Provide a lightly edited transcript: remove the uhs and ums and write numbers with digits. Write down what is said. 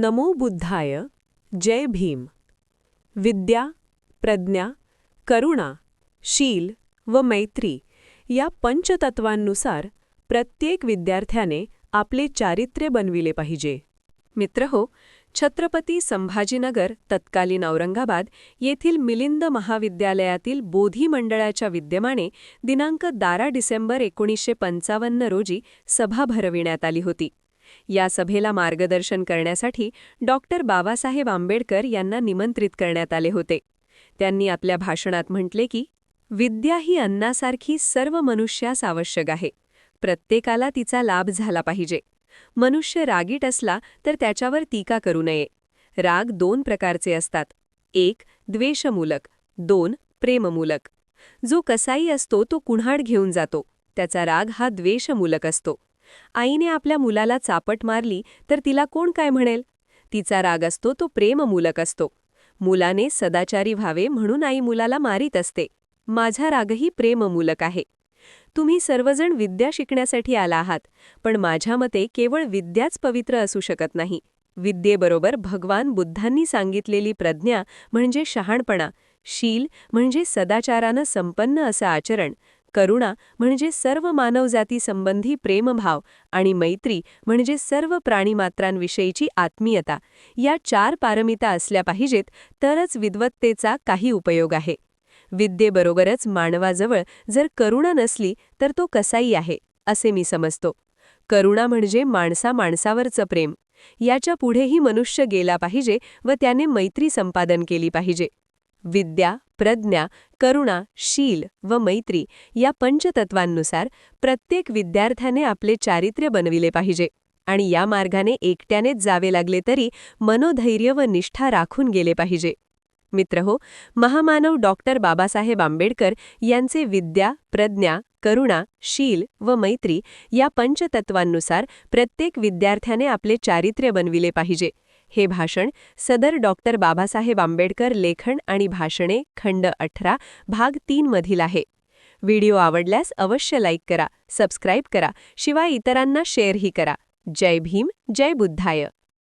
नमो बुद्धाय, जय भीम. विद्या, प्रज्ञा, करुणा, शील व मैत्री या पंचतत्वांनुसार प्रत्येक विद्यार्थ्याने आपले चारित्र्य बनविले पाहिजे. मित्रहो, छत्रपती संभाजीनगर तत्कालीन औरंगाबाद येथील मिलिंद महाविद्यालयातील बोधी मंडळाच्या विद्यमाने दिनांक 12 डिसेंबर 1955 रोजी सभा भरविण्यात आली होती. या सभेला मार्गदर्शन करण्यासाठी डॉक्टर बाबासाहेब आंबेडकर यांना निमंत्रित करण्यात आले होते. त्यांनी आपल्या भाषणात म्हटले की, विद्या ही अन्नासारखी सर्व मनुष्यास आवश्यक आहे. प्रत्येकाला तिचा लाभ झाला पाहिजे. मनुष्य रागीट असला तर त्याच्यावर टीका करू नये. राग 2 प्रकारचे असतात. 1 द्वेषमूलक, 2 प्रेममूलक. जो कसाई असतो तो कुऱ्हाड घेऊन जातो, त्याचा राग हा द्वेषमूलक असतो. आईने आपल्या मुलाला चापट मारली तर तिला कोण काय म्हणेल? तिचा राग असतो तो प्रेममूलक असतो. मुलाने सदाचारी व्हावे म्हणून आई मुलाला मारीत असते. माझा रागही प्रेममूलक आहे. तुम्ही सर्वजण विद्या शिकण्यासाठी आला आहात, पण माझ्या मते केवळ विद्याच पवित्र असू शकत नाही. विद्येबरोबर भगवान बुद्धांनी सांगितलेली प्रज्ञा म्हणजे शहाणपणा, शील म्हणजे सदाचारानं संपन्न असं आचरण, करुणा म्हणजे सर्व मानवजाती संबंधी प्रेमभाव आणि मैत्री म्हणजे सर्व प्राणीमात्रांविषयीची आत्मीयता, या 4 पारमिता असल्या पाहिजेत, तरच विद्वत्तेचा काही उपयोग आहे. विद्येबरोबरच मानवाजवळ जर करुणा नसली तर तो कसाई आहे, असे मी समजतो. करुणा म्हणजे माणसामाणसावरचं प्रेम. याच्या पुढेही मनुष्य गेला पाहिजे व त्याने मैत्री संपादन केली पाहिजे. विद्या, प्रज्ञा, करुणा, शील व मैत्री या पंचतत्वांनुसार प्रत्येक विद्यार्थ्याने आपले चारित्र्य बनविले पाहिजे आणि या मार्गाने एकट्यानेच जावे लागले तरी मनोधैर्य व निष्ठा राखून गेले पाहिजे. मित्रहो, महामानव डॉक्टर बाबासाहेब आंबेडकर यांचे विद्या, प्रज्ञा, करुणा, शील व मैत्री या पंचतत्वांनुसार प्रत्येक विद्यार्थ्याने आपले चारित्र्य बनविले पाहिजे हे भाषण सदर डॉक्टर बाबासाहेब आंबेडकर लेखन आणि भाषणे खंड 18 भाग 3 मधील आहे. व्हिडिओ आवडल्यास अवश्य लाईक करा, सबस्क्राईब करा, शिवाय इतरांना शेअरही करा. जय भीम, जय बुद्धाय.